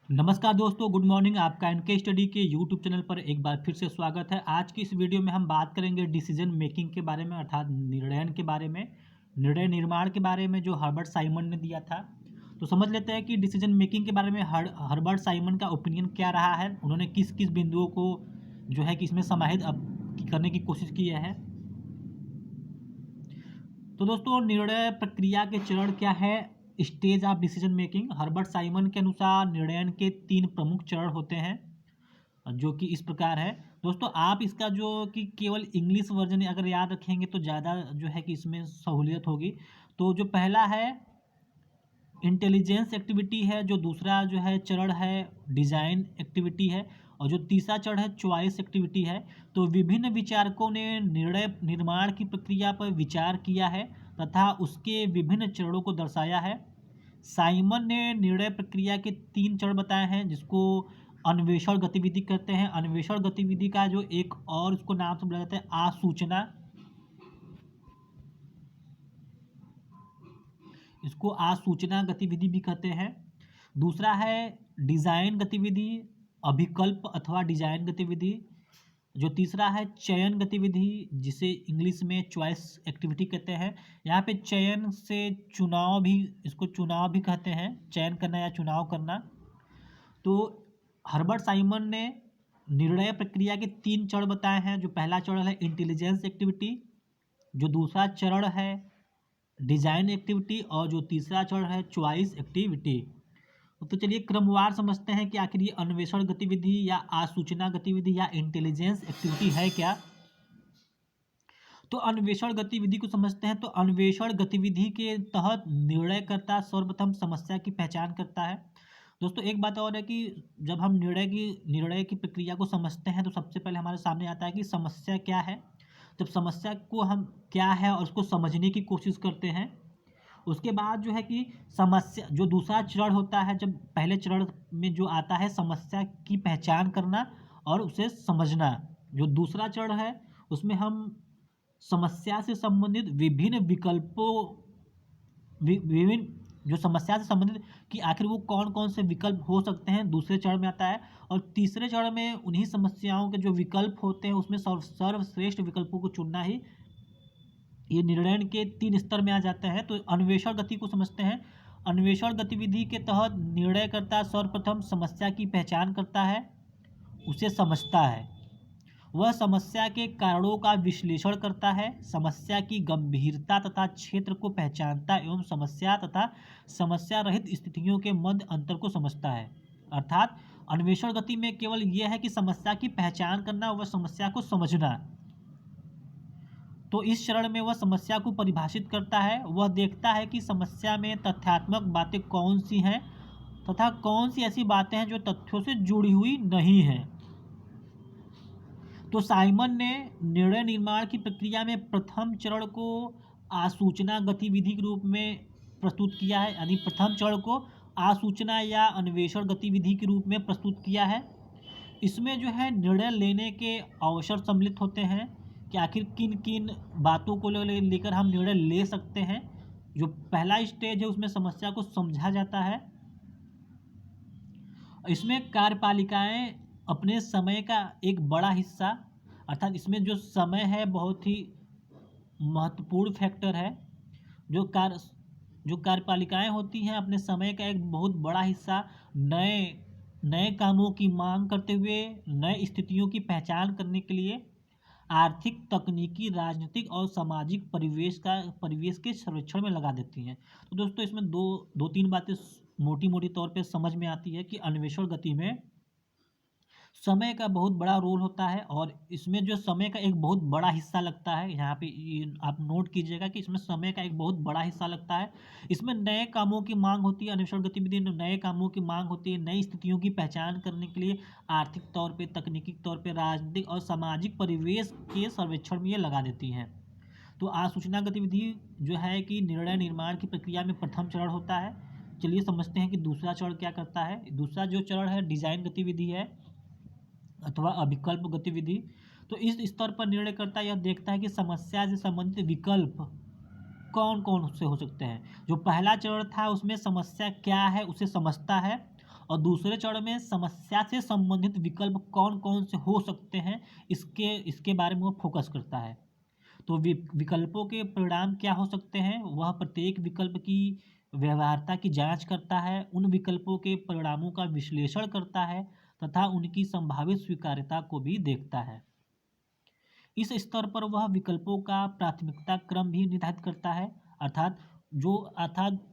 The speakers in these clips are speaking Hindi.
नमस्कार दोस्तों, गुड मॉर्निंग। आपका एनके स्टडी के यूट्यूब चैनल पर एक बार फिर से स्वागत है। आज की इस वीडियो में हम बात करेंगे डिसीजन मेकिंग के बारे में, अर्थात निर्णय के बारे में, निर्णय निर्माण के बारे में जो हर्बर्ट साइमन ने दिया था। तो समझ लेते हैं कि डिसीजन मेकिंग के बारे में हर्बर्ट साइमन का ओपिनियन क्या रहा है, उन्होंने किस किस बिंदुओं को जो है कि इसमें समाहित करने की कोशिश की है। तो दोस्तों, निर्णय प्रक्रिया के चरण क्या है? Stage of decision making. Herbert Simon के अनुसार निर्णय के 3 प्रमुख चरण होते हैं, जो कि इस प्रकार है। दोस्तों, आप इसका जो कि केवल इंग्लिश वर्जन अगर याद रखेंगे तो ज़्यादा जो है कि इसमें सहूलियत होगी। तो जो पहला है इंटेलिजेंस एक्टिविटी है, जो दूसरा जो है चरण है डिज़ाइन एक्टिविटी है, और जो तीसरा चरण है चॉइस एक्टिविटी है। तो विभिन्न विचारकों ने निर्णय निर्माण की प्रक्रिया पर विचार किया है तथा उसके विभिन्न चरणों को दर्शाया है। साइमन ने निर्णय प्रक्रिया के 3 चरण बताए हैं, जिसको अन्वेषण गतिविधि कहते हैं। अन्वेषण गतिविधि का जो एक और उसको नाम से बुलाया जाता है आसूचना, इसको आसूचना गतिविधि भी कहते हैं। दूसरा है डिज़ाइन गतिविधि, अभिकल्प अथवा डिज़ाइन गतिविधि। जो तीसरा है चयन गतिविधि, जिसे इंग्लिश में चॉइस एक्टिविटी कहते हैं। यहाँ पे चयन से चुनाव भी, इसको चुनाव भी कहते हैं, चयन करना या चुनाव करना। तो हर्बर्ट साइमन ने निर्णय प्रक्रिया के 3 चरण बताए हैं। जो पहला चरण है इंटेलिजेंस एक्टिविटी, जो दूसरा चरण है डिज़ाइन एक्टिविटी, और जो तीसरा चरण है चॉइस एक्टिविटी। तो चलिए क्रमवार समझते हैं कि आखिर ये अन्वेषण गतिविधि या आसूचना गतिविधि या इंटेलिजेंस एक्टिविटी है क्या। तो अन्वेषण गतिविधि को समझते हैं। तो अन्वेषण गतिविधि के तहत निर्णयकर्ता सर्वप्रथम समस्या की पहचान करता है। दोस्तों, एक बात और है कि जब हम निर्णय की प्रक्रिया को समझते हैं तो सबसे पहले हमारे सामने आता है कि समस्या क्या है। जब समस्या को हम क्या है और उसको समझने की कोशिश करते हैं, उसके बाद जो है कि समस्या, जो दूसरा चरण होता है, जब पहले चरण में जो आता है समस्या की पहचान करना और उसे समझना, जो दूसरा चरण है उसमें हम समस्या से संबंधित विभिन्न विकल्पों, विभिन्न जो समस्या से संबंधित कि आखिर वो कौन कौन से विकल्प हो सकते हैं, दूसरे चरण में आता है। और तीसरे चरण में उन्हीं समस्याओं के जो विकल्प होते हैं उसमें सर्वश्रेष्ठ विकल्पों को चुनना ही ये निर्णय के 3 स्तर में आ जाते हैं। तो अन्वेषण गति को समझते हैं। अन्वेषण गतिविधि के तहत निर्णयकर्ता सर्वप्रथम समस्या की पहचान करता है, उसे समझता है, वह समस्या के कारणों का विश्लेषण करता है, समस्या की गंभीरता तथा क्षेत्र को पहचानता एवं समस्या तथा समस्या रहित स्थितियों के मध्य अंतर को समझता है। अर्थात अन्वेषण गति में केवल यह है कि समस्या की पहचान करना, वह समस्या को समझना। तो इस चरण में वह समस्या को परिभाषित करता है, वह देखता है कि समस्या में तथ्यात्मक बातें कौन सी हैं तथा कौन सी ऐसी बातें हैं जो तथ्यों से जुड़ी हुई नहीं हैं। तो साइमन ने निर्णय निर्माण की प्रक्रिया में प्रथम चरण को आसूचना गतिविधि के रूप में प्रस्तुत किया है, यानी प्रथम चरण को आसूचना या अन्वेषण गतिविधि के रूप में प्रस्तुत किया है। इसमें जो है निर्णय लेने के अवसर सम्मिलित होते हैं कि आखिर किन किन बातों को लेकर हम निर्णय ले सकते हैं। जो पहला स्टेज है उसमें समस्या को समझा जाता है। इसमें कार्यपालिकाएं अपने समय का एक बड़ा हिस्सा, अर्थात इसमें जो समय है बहुत ही महत्वपूर्ण फैक्टर है। जो कार्य जो कार्यपालिकाएं होती हैं अपने समय का एक बहुत बड़ा हिस्सा नए नए कामों की मांग करते हुए नए स्थितियों की पहचान करने के लिए आर्थिक, तकनीकी, राजनीतिक और सामाजिक परिवेश के सर्वेक्षण में लगा देती हैं। तो दोस्तों, इसमें दो तीन बातें मोटी मोटी तौर पे समझ में आती है कि अन्वेषण गति में समय का बहुत बड़ा रोल होता है, और इसमें जो समय का एक बहुत बड़ा हिस्सा लगता है, यहाँ पे ये आप नोट कीजिएगा कि इसमें समय का एक बहुत बड़ा हिस्सा लगता है। इसमें नए कामों की मांग होती है, अन्वेषण गतिविधि में नए कामों की मांग होती है, नई स्थितियों की पहचान करने के लिए आर्थिक तौर पे, तकनीकी तौर पे, राजनीतिक और सामाजिक परिवेश के सर्वेक्षण में ये लगा देती हैं। तो आसूचना गतिविधि जो है कि निर्णय निर्माण की प्रक्रिया में प्रथम चरण होता है। चलिए समझते हैं कि दूसरा चरण क्या करता है। दूसरा जो चरण है डिजाइन गतिविधि है अथवा अभिकल्प गतिविधि। तो इस स्तर पर निर्णयकर्ता यह देखता है कि समस्या से संबंधित विकल्प कौन कौन से हो सकते हैं। जो पहला चरण था उसमें समस्या क्या है उसे समझता है और दूसरे चरण में समस्या से संबंधित विकल्प कौन कौन से हो सकते हैं, इसके इसके बारे में वो फोकस करता है। तो विकल्पों के परिणाम क्या हो सकते हैं, वह प्रत्येक विकल्प की व्यवहार्यता की जांच करता है, उन विकल्पों के परिणामों का विश्लेषण करता है तथा उनकी संभावित स्वीकार्यता को भी देखता है। इस स्तर पर वह विकल्पों का प्राथमिकता क्रम भी निर्धारित करता है, अर्थात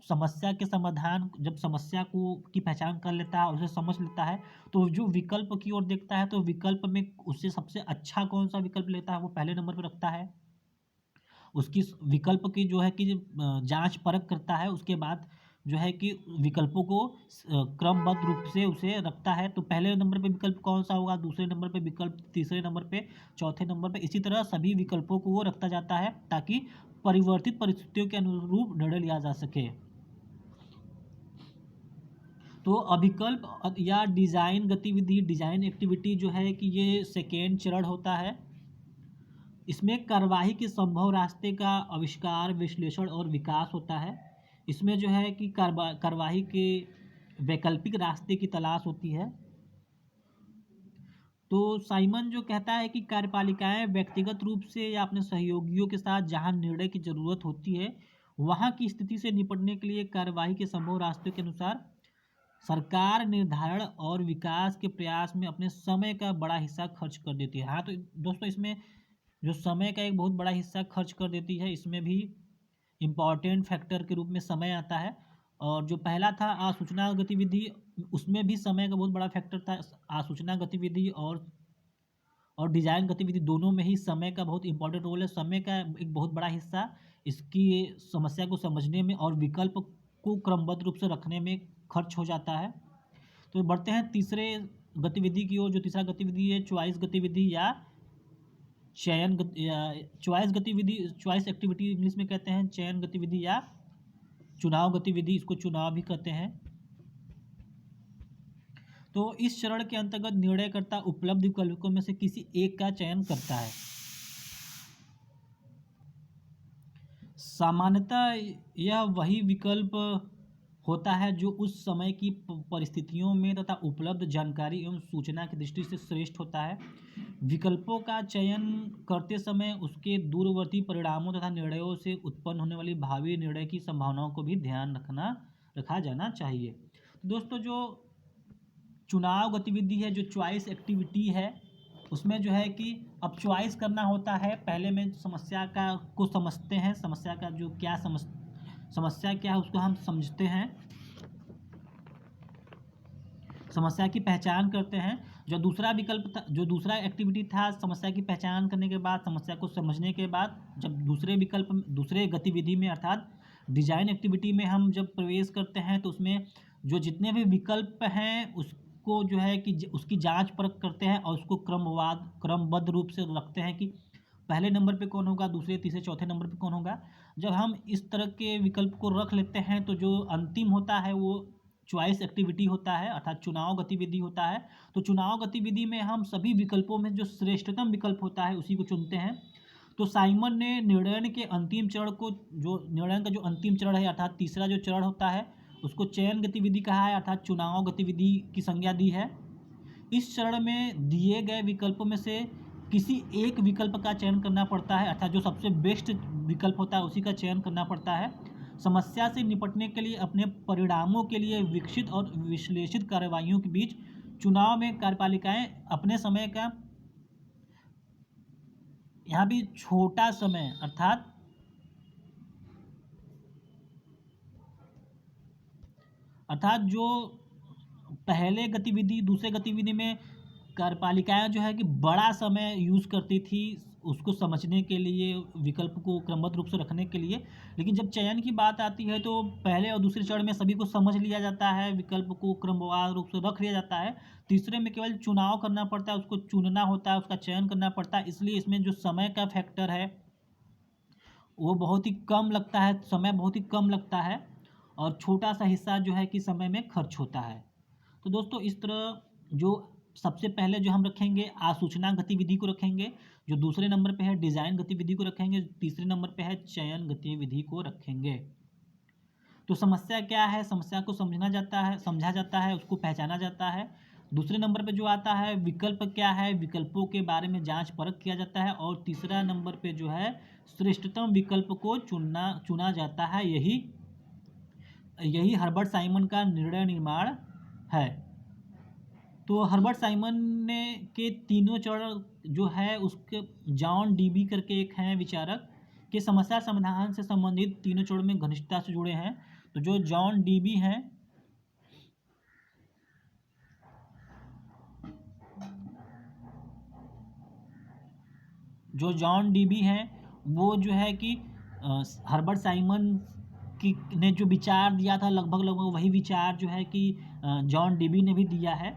समस्या के समाधान, जब समस्या को की पहचान कर लेता है और उसे समझ लेता है, तो जो विकल्प की ओर देखता है, तो विकल्प में उससे सबसे अच्छा कौन सा विकल्प लेता है वो पहले नंबर पर रखता है। उसकी विकल्प की जो है कि जांच परख करता है, उसके बाद जो है कि विकल्पों को क्रमबद्ध रूप से उसे रखता है। तो पहले नंबर पे विकल्प कौन सा होगा, दूसरे नंबर पे विकल्प, तीसरे नंबर पे, चौथे नंबर पे, इसी तरह सभी विकल्पों को वो रखता जाता है ताकि परिवर्तित परिस्थितियों के अनुरूप निर्णय लिया जा सके। तो अभिकल्प या डिजाइन गतिविधि, डिजाइन एक्टिविटी जो है कि ये सेकेंड चरण होता है। इसमें कार्यवाही के संभव रास्ते का आविष्कार, विश्लेषण और विकास होता है। इसमें जो है कि कार्यवाही के वैकल्पिक रास्ते की तलाश होती है। तो साइमन जो कहता है कि कार्यपालिकाएं व्यक्तिगत रूप से या अपने सहयोगियों के साथ जहां निर्णय की जरूरत होती है, वहां की स्थिति से निपटने के लिए कार्यवाही के संभव रास्तों के अनुसार सरकार निर्धारण और विकास के प्रयास में अपने समय का बड़ा हिस्सा खर्च कर देती है। हाँ, तो दोस्तों इसमें जो समय का एक बहुत बड़ा हिस्सा खर्च कर देती है, इसमें भी इम्पॉर्टेंट फैक्टर के रूप में समय आता है। और जो पहला था आसूचना गतिविधि, उसमें भी समय का बहुत बड़ा फैक्टर था। आसूचना गतिविधि और डिजाइन गतिविधि दोनों में ही समय का बहुत इंपॉर्टेंट रोल है। समय का एक बहुत बड़ा हिस्सा इसकी समस्या को समझने में और विकल्प को क्रमबद्ध रूप से रखने में खर्च हो जाता है। तो बढ़ते हैं तीसरे गतिविधि की ओर। जो तीसरा गतिविधि है चॉइस गतिविधि या चॉइस गतिविधि, चॉइस एक्टिविटी इंग्लिश में कहते हैं, चयन गतिविधि या चुनाव गतिविधि, इसको चुनाव भी कहते हैं। तो इस चरण के अंतर्गत निर्णयकर्ता उपलब्ध विकल्पों में से किसी एक का चयन करता है। सामान्यतः यह वही विकल्प होता है जो उस समय की परिस्थितियों में तथा उपलब्ध जानकारी एवं सूचना की दृष्टि से श्रेष्ठ होता है। विकल्पों का चयन करते समय उसके दूरवर्ती परिणामों तथा निर्णयों से उत्पन्न होने वाली भावी निर्णय की संभावनाओं को भी ध्यान रखा जाना चाहिए। तो दोस्तों जो चुनाव गतिविधि है, जो चॉइस एक्टिविटी है, उसमें जो है कि अब चॉइस करना होता है। पहले में समस्या को समझते हैं, समस्या का जो समस्या क्या है उसको हम समझते हैं, समस्या की पहचान करते हैं। जो दूसरा विकल्प था, जो दूसरा एक्टिविटी था, समस्या की पहचान करने के बाद, समस्या को समझने के बाद, जब दूसरे गतिविधि में अर्थात डिजाइन एक्टिविटी में हम जब प्रवेश करते हैं, तो उसमें जो जितने भी विकल्प हैं उसको जो है कि उसकी जांच परख करते हैं और उसको क्रमबद्ध रूप से रखते हैं कि पहले नंबर पे कौन होगा, दूसरे, तीसरे, चौथे नंबर पे कौन होगा। जब हम इस तरह के विकल्प को रख लेते हैं, तो जो अंतिम होता है वो चॉइस एक्टिविटी होता है, अर्थात चुनाव गतिविधि होता है। तो चुनाव गतिविधि में हम सभी विकल्पों में जो श्रेष्ठतम विकल्प होता है उसी को चुनते हैं। तो साइमन ने निर्णय के अंतिम चरण को, जो निर्णय का जो अंतिम चरण है अर्थात तीसरा जो चरण होता है, उसको चयन गतिविधि कहा है, अर्थात चुनाव गतिविधि की संज्ञा दी है। इस चरण में दिए गए विकल्पों में से किसी एक विकल्प का चयन करना पड़ता है, अर्थात जो सबसे बेस्ट विकल्प होता है उसी का चयन करना पड़ता है। समस्या से निपटने के लिए अपने परिणामों के लिए विकसित और विश्लेषित कार्रवाइयों के बीच चुनाव में कार्यपालिकाएं अपने समय का, यहाँ भी छोटा समय अर्थात जो पहले गतिविधि दूसरे गतिविधि में कार्यपालिकाएं जो है कि बड़ा समय यूज़ करती थी उसको समझने के लिए, विकल्प को क्रमबद्ध रूप से रखने के लिए। लेकिन जब चयन की बात आती है तो पहले और दूसरे चरण में सभी को समझ लिया जाता है, विकल्प को क्रमवार रूप से रख लिया जाता है। तीसरे में केवल चुनाव करना पड़ता है, उसको चुनना होता है, उसका चयन करना पड़ता है। इसलिए इसमें जो समय का फैक्टर है वो बहुत ही कम लगता है, समय बहुत ही कम लगता है और छोटा सा हिस्सा जो है कि समय में खर्च होता है। तो दोस्तों इस तरह जो सबसे पहले जो हम रखेंगे आसूचना गतिविधि को रखेंगे, जो दूसरे नंबर पे है डिज़ाइन गतिविधि को रखेंगे, तीसरे नंबर पे है चयन गतिविधि को रखेंगे। तो समस्या क्या है, समस्या को समझा जाता है, उसको पहचाना जाता है। दूसरे नंबर पे जो आता है विकल्प क्या है, विकल्पों के बारे में जांच परख किया जाता है। और तीसरा नंबर पे जो है श्रेष्ठतम विकल्प को चुना जाता है। यही यही हर्बर्ट साइमन का निर्णय निर्माण है। तो हर्बर्ट साइमन ने के तीनों चरण जो है उसके जॉन डीबी करके एक हैं विचारक के समस्या समाधान से संबंधित तीनों चरण में घनिष्ठता से जुड़े हैं। तो जो जॉन डीबी हैं, वो जो है कि हर्बर्ट साइमन की ने जो विचार दिया था लगभग वही विचार जो है कि जॉन डीबी ने भी दिया है।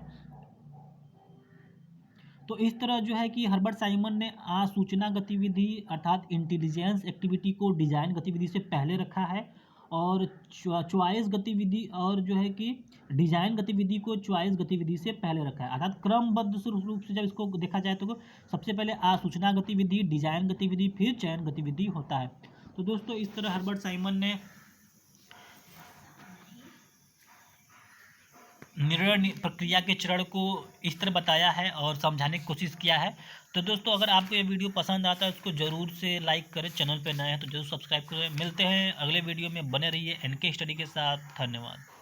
तो इस तरह जो है कि हर्बर्ट साइमन ने आसूचना गतिविधि अर्थात इंटेलिजेंस एक्टिविटी को डिजाइन गतिविधि से पहले रखा है, और चॉइस गतिविधि और जो है कि डिजाइन गतिविधि को चॉइस गतिविधि से पहले रखा है। अर्थात क्रमबद्ध रूप से जब इसको देखा जाए तो सबसे पहले आसूचना गतिविधि, डिजाइन गतिविधि, फिर चयन गतिविधि होता है। तो दोस्तों इस तरह हर्बर्ट साइमन ने निर्णय प्रक्रिया के चरण को इस तरह बताया है और समझाने की कोशिश किया है। तो दोस्तों अगर आपको ये वीडियो पसंद आता है उसको ज़रूर से लाइक करें, चैनल पे नए हैं तो जरूर सब्सक्राइब करें। मिलते हैं अगले वीडियो में, बने रहिए एनके स्टडी के साथ। धन्यवाद।